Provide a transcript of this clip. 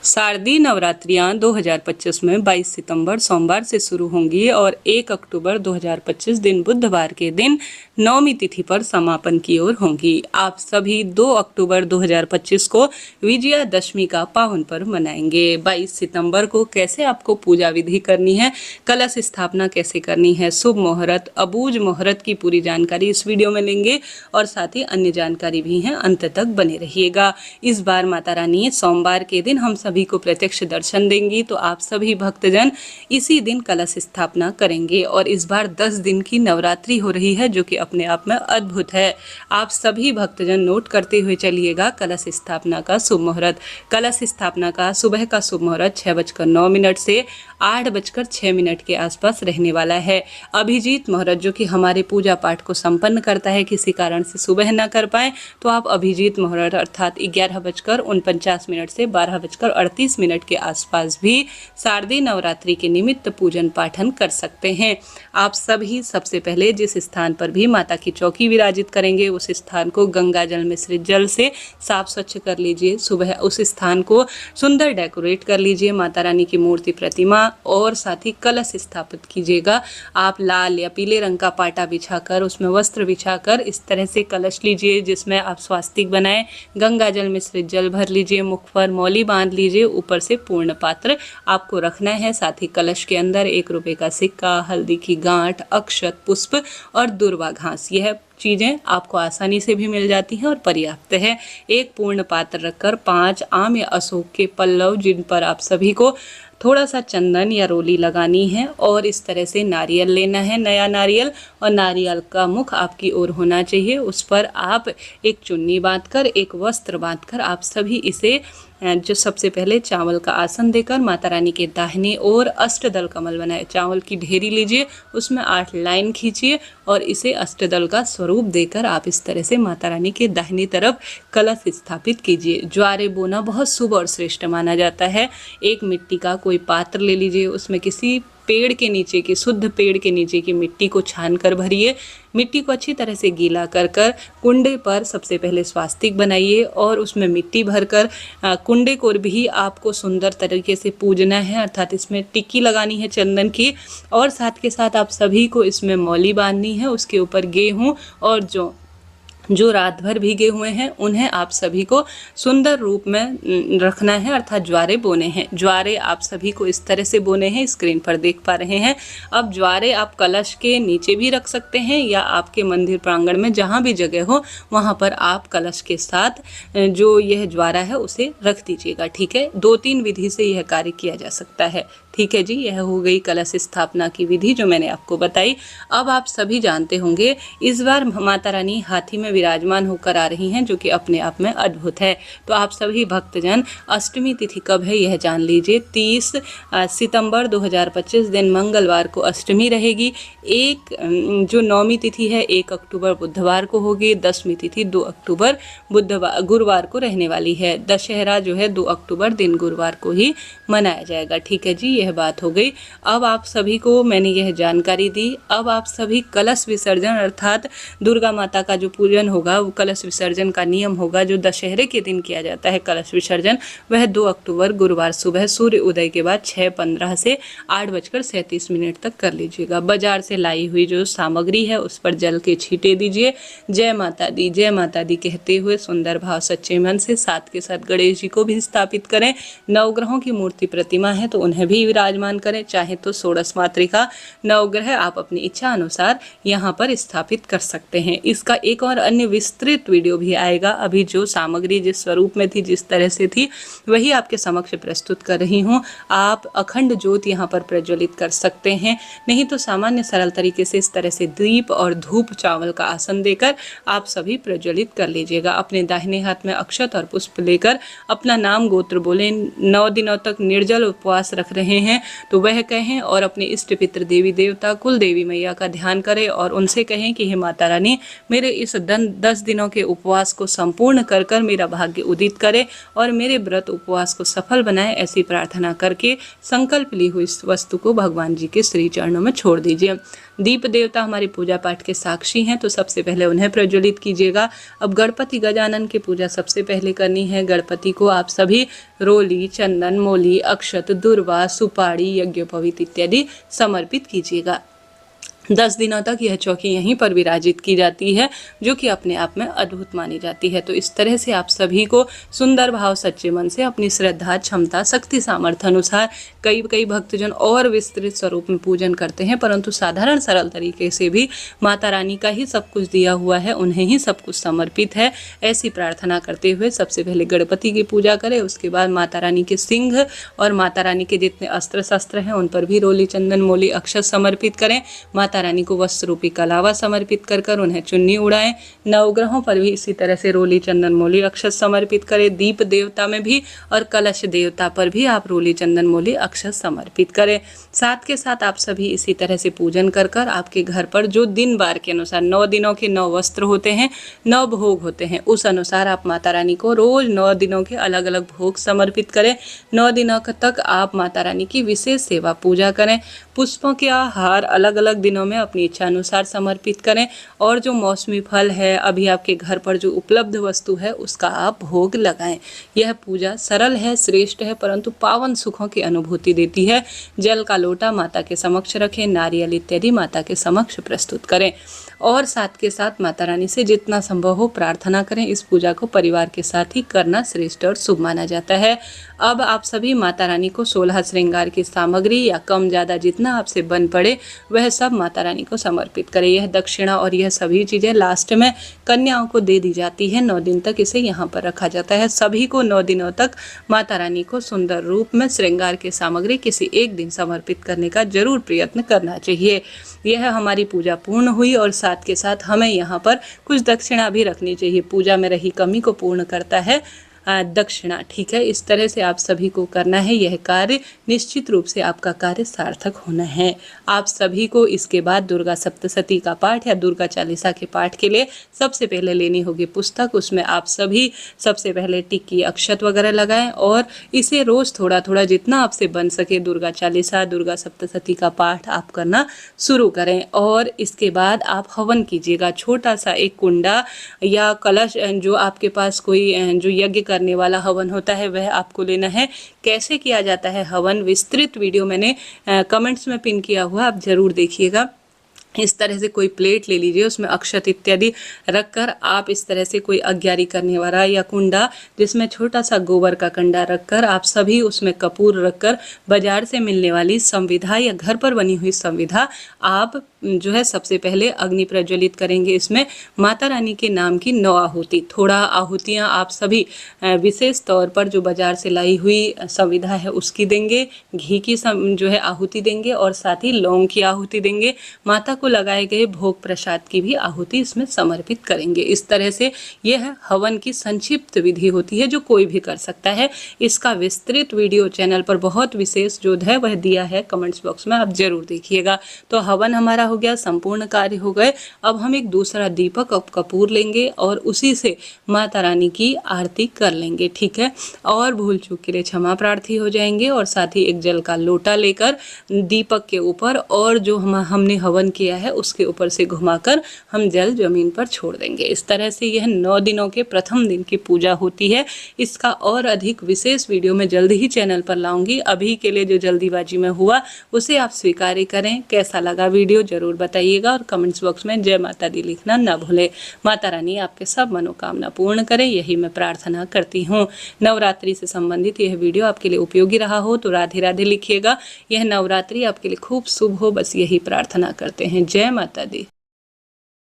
शारदीय नवरात्रियां 2025 में 22 सितंबर सोमवार से शुरू होंगी और 1 अक्टूबर 2025 दिन बुधवार के दिन नवमी तिथि पर समापन की ओर होंगी। आप सभी 2 अक्टूबर 2025 को विजयादशमी का पावन पर्व मनाएंगे। 22 सितंबर को कैसे आपको पूजा विधि करनी है, कलश स्थापना कैसे करनी है, शुभ मुहूर्त, अबूझ मुहूर्त की पूरी जानकारी इस वीडियो में लेंगे और साथ ही अन्य जानकारी भी है, अंत तक बने रहिएगा। इस बार माता रानी सोमवार के दिन हम सभी को प्रत्यक्ष दर्शन देंगी, तो आप सभी भक्तजन इसी दिन कलश स्थापना करेंगे और इस बार 10 दिन की नवरात्रि हो रही है, जो कि अपने आप में अद्भुत है। आप सभी भक्तजन नोट करते हुए चलिएगा। कलश स्थापना का शुभ मुहूर्त, कलश स्थापना का सुबह का शुभ मुहूर्त 6:09 से 8:06 के आसपास रहने वाला है। अभिजीत मुहूर्त जो कि हमारे पूजा पाठ को संपन्न करता है, किसी कारण से सुबह न कर पाए तो आप अभिजीत मुहूर्त अर्थात 11:49 से 12:38 के आसपास भी शारदीय नवरात्रि के निमित्त पूजन पाठन कर सकते हैं। आप सभी सबसे पहले जिस स्थान पर भी माता की चौकी विराजित करेंगे, उस स्थान को गंगा जल मिश्रित जल से साफ स्वच्छ कर लीजिए। सुबह उस स्थान को सुंदर डेकोरेट कर लीजिए, माता रानी की मूर्ति, प्रतिमा और साथ ही कलश स्थापित कीजिएगा। आप लाल या पीले रंग का पाटा बिछाकर, उसमें वस्त्र बिछाकर इस तरह से कलश लीजिए जिसमें आप स्वास्तिक बनाएं। गंगा जल मिश्रित जल भर लीजिए, मुख पर मौली बांध लीजिए, ऊपर से पूर्ण पात्र आपको रखना है। साथ ही कलश के अंदर 1 रुपए का सिक्का, हल्दी की गांठ, अक्षत, पुष्प और दुर्वा घास, यह चीज़ें आपको आसानी से भी मिल जाती हैं और पर्याप्त है। एक पूर्ण पात्र रखकर 5 आम या अशोक के पल्लव, जिन पर आप सभी को थोड़ा सा चंदन या रोली लगानी है, और इस तरह से नारियल लेना है, नया नारियल, और नारियल का मुख आपकी ओर होना चाहिए। उस पर आप एक चुन्नी बांधकर, एक वस्त्र बांधकर आप सभी इसे जो सबसे पहले चावल का आसन देकर माता रानी के दाहिने ओर अष्टदल कमल बनाए, चावल की ढेरी लीजिए, उसमें 8 लाइन खींचिए और इसे अष्टदल का स्वरूप देकर आप इस तरह से माता रानी के दाहिनी तरफ कलश स्थापित कीजिए। ज्वारे बोना बहुत शुभ और श्रेष्ठ माना जाता है। एक मिट्टी का कोई पात्र ले लीजिए, उसमें किसी पेड़ के नीचे की, शुद्ध पेड़ के नीचे की मिट्टी को छान कर भरिए। मिट्टी को अच्छी तरह से गीला कर कर कुंडे पर सबसे पहले स्वास्तिक बनाइए और उसमें मिट्टी भरकर कुंडे को भी आपको सुंदर तरीके से पूजना है, अर्थात इसमें टिक्की लगानी है चंदन की, और साथ के साथ आप सभी को इसमें मौली बांधनी है। उसके ऊपर गेहूँ और जो रात भर भीगे हुए हैं उन्हें आप सभी को सुंदर रूप में रखना है, अर्थात ज्वारे बोने हैं। ज्वारे आप सभी को इस तरह से बोने हैं, स्क्रीन पर देख पा रहे हैं। अब ज्वारे आप कलश के नीचे भी रख सकते हैं या आपके मंदिर प्रांगण में जहाँ भी जगह हो वहाँ पर आप कलश के साथ जो यह ज्वारा है उसे रख दीजिएगा। ठीक है, 2-3 विधि से यह कार्य किया जा सकता है। ठीक है जी, यह हो गई कलश स्थापना की विधि जो मैंने आपको बताई। अब आप सभी जानते होंगे इस बार माता रानी हाथी में विराजमान होकर आ रही हैं, जो कि अपने आप में अद्भुत है। तो आप सभी भक्तजन अष्टमी तिथि कब है यह जान लीजिए। 30 सितंबर 2025 दिन मंगलवार को अष्टमी रहेगी। जो नवमी तिथि है 1 अक्टूबर बुधवार को होगी। 10वीं तिथि 2 अक्टूबर गुरुवार को रहने वाली है। दशहरा जो है 2 अक्टूबर दिन गुरुवार को ही मनाया जाएगा। ठीक है जी, यह बात हो गई। अब आप सभी को मैंने यह जानकारी दी। अब आप सभी कलश विसर्जन अर्थात दुर्गा माता का जो पूजन होगा, वो कलश विसर्जन का नियम होगा जो दशहरे के दिन किया जाता है कलश विसर्जन, वह 2 अक्टूबर गुरुवार सुबह सूर्य उदय के बाद 6:15 से 8:37 तक कर लीजिएगा। बाजार से लाई हुई जो सामग्री है उस पर जल के छींटे दीजिए। जय माता दी कहते हुए सुंदर भाव सच्चे मन से साथ के साथ गणेश जी को भी स्थापित करें। नवग्रहों की मूर्ति प्रतिमा है तो उन्हें भी विराजमान करें, चाहे तो 16 मातृका नवग्रह आप अपनी इच्छा अनुसार यहाँ पर स्थापित कर सकते हैं। इसका एक और अन्य विस्तृत वीडियो भी आएगा। अभी जो सामग्री जिस स्वरूप में थी, जिस तरह से थी, वही आपके समक्ष प्रस्तुत कर रही हूँ। आप अखंड ज्योत यहाँ पर प्रज्वलित कर सकते हैं, नहीं तो सामान्य सरल तरीके से इस तरह से दीप और धूप चावल का आसन देकर आप सभी प्रज्वलित कर लीजिएगा। अपने दाहिने हाथ में अक्षत और पुष्प लेकर अपना नाम गोत्र बोले। 9 दिनों तक निर्जल उपवास रख रहे हैं तो वह कहें और अपने इष्ट पितृ देवी देवता कुल देवी मैया का ध्यान करें और उनसे कहें कि हे माता रानी, मेरे इस 10 दिनों के उपवास को संपूर्ण कर कर मेरा भाग्य उदित करे और मेरे व्रत उपवास को सफल बनाए। ऐसी प्रार्थना करके संकल्प ली हुई इस वस्तु को भगवान जी के श्री चरणों में छोड़ दीजिए। दीप देवता हमारी पूजा पाठ के साक्षी हैं, तो सबसे पहले उन्हें प्रज्वलित कीजिएगा। अब गणपति गजानन की पूजा सबसे पहले करनी है। गणपति को आप सभी रोली, चंदन, मोली, अक्षत, दुर्वा, सुपारी, यज्ञोपवीत इत्यादि समर्पित कीजिएगा। 10 दिनों तक यह चौकी यहीं पर विराजित की जाती है, जो कि अपने आप में अद्भुत मानी जाती है। तो इस तरह से आप सभी को सुंदर भाव सच्चे मन से अपनी श्रद्धा, क्षमता, शक्ति, सामर्थ्य अनुसार कई भक्तजन और विस्तृत स्वरूप में पूजन करते हैं, परंतु साधारण सरल तरीके से भी माता रानी का ही सब कुछ दिया हुआ है, उन्हें ही सब कुछ समर्पित है, ऐसी प्रार्थना करते हुए सबसे पहले गणपति की पूजा करें। उसके बाद माता रानी के सिंह और माता रानी के जितने अस्त्र शस्त्र हैं उन पर भी रोली, चंदन, मोली, अक्षत समर्पित करें। माता रानी को वस्त्र रूपी कलावा समर्पित कर उन्हें चुन्नी उड़ाएं। नवग्रहों पर भी इसी तरह से रोली, चंदन, मोली, अक्षत समर्पित करें। दीप देवता में भी और कलश देवता पर भी आप रोली, चंदन, मोली, अक्षत समर्पित करें। साथ के साथ आप सभी इसी तरह से पूजन कर आपके घर पर जो दिन बार के अनुसार 9 दिनों के 9 वस्त्र होते हैं, 9 भोग होते हैं, उस अनुसार आप माता रानी को रोज 9 दिनों के अलग अलग भोग समर्पित करें। 9 दिनों तक आप माता रानी की विशेष सेवा पूजा करें। पुष्पों के हार अलग अलग दिनों में अपनी इच्छा अनुसार समर्पित करें और जो मौसमी फल है, अभी आपके घर पर जो उपलब्ध वस्तु है, उसका आप भोग लगाएं। यह पूजा सरल है, श्रेष्ठ है, परंतु पावन सुखों की अनुभूति देती है। जल का लोटा माता के समक्ष रखें, नारियल इत्यादि माता के समक्ष प्रस्तुत करें और साथ के साथ माता रानी से जितना संभव हो प्रार्थना करें। इस पूजा को परिवार के साथ ही करना श्रेष्ठ और शुभ माना जाता है। अब आप सभी माता रानी को 16 श्रृंगार की सामग्री या कम ज़्यादा जितना आपसे बन पड़े वह सब माता रानी को समर्पित करें। यह दक्षिणा और यह सभी चीज़ें लास्ट में कन्याओं को दे दी जाती है। 9 दिन तक इसे यहाँ पर रखा जाता है। सभी को 9 दिनों तक माता रानी को सुंदर रूप में श्रृंगार की सामग्री किसी एक दिन समर्पित करने का जरूर प्रयत्न करना चाहिए। यह हमारी पूजा पूर्ण हुई और साथ के साथ हमें यहाँ पर कुछ दक्षिणा भी रखनी चाहिए। पूजा में रही कमी को पूर्ण करता है दक्षिणा, ठीक है। इस तरह से आप सभी को करना है। यह कार्य निश्चित रूप से आपका कार्य सार्थक होना है। आप सभी को इसके बाद दुर्गा सप्तशती का पाठ या दुर्गा चालीसा के पाठ के लिए सबसे पहले लेनी होगी पुस्तक। उसमें आप सभी सबसे पहले टिक्की, अक्षत वगैरह लगाएं और इसे रोज थोड़ा थोड़ा जितना आपसे बन सके दुर्गा चालीसा, दुर्गा सप्तशती का पाठ आप करना शुरू करें। और इसके बाद आप हवन कीजिएगा। छोटा सा एक कुंडा या कलश, जो आपके पास कोई जो यज्ञ करने वाला हवन होता है वह आपको लेना है। कैसे किया जाता है हवन, विस्तृत वीडियो मैंने कमेंट्स में पिन किया हुआ, आप जरूर देखिएगा। इस तरह से कोई प्लेट ले लीजिए, उसमें अक्षत इत्यादि रखकर आप इस तरह से कोई अग्यारी करने वाला या कुंडा जिसमें छोटा सा गोबर का कंडा रखकर आप सभी उसमें कपूर रखकर बाजार से मिलने वाली संविधा या घर पर बनी हुई संविधा आप जो है सबसे पहले अग्नि प्रज्वलित करेंगे। इसमें माता रानी के नाम की 9 आहुति, थोड़ा आहुतियाँ आप सभी विशेष तौर पर जो बाजार से लाई हुई संविधा है उसकी देंगे, घी की जो है आहुति देंगे और साथ ही लौंग की आहुति देंगे। माता को लगाए गए भोग प्रसाद की भी आहुति इसमें समर्पित करेंगे। इस तरह से यह हवन की संक्षिप्त विधि होती है जो कोई भी कर सकता है। इसका विस्तृत वीडियो चैनल पर बहुत विशेष जो है वह दिया है, कमेंट्स बॉक्स में आप जरूर देखिएगा। तो हवन हमारा हो गया, संपूर्ण कार्य हो गए। अब हम एक दूसरा दीपक और कपूर लेंगे और उसी से माता रानी की आरती कर लेंगे, ठीक है। और भूल चूक के लिए क्षमा प्रार्थी हो जाएंगे और साथ ही एक जल का लोटा लेकर दीपक के ऊपर और जो हमने हवन किया है उसके ऊपर से घुमाकर हम जल जमीन पर छोड़ देंगे। इस तरह से यह 9 दिनों के प्रथम दिन की पूजा होती है। इसका और अधिक विशेष वीडियो मैं जल्द ही चैनल पर लाऊंगी। अभी के लिए जो जल्दीबाजी में हुआ उसे आप स्वीकार करें। कैसा लगा वीडियो जरूर बताइएगा और कमेंट्स बॉक्स में जय माता दी लिखना ना भूले। माता रानी आपके सब मनोकामना पूर्ण करें, यही मैं प्रार्थना करती हूँ। नवरात्रि से संबंधित यह वीडियो आपके लिए उपयोगी रहा हो तो राधे राधे लिखिएगा। यह नवरात्रि आपके लिए खूब शुभ हो, बस यही प्रार्थना करते हैं। जय माता दी।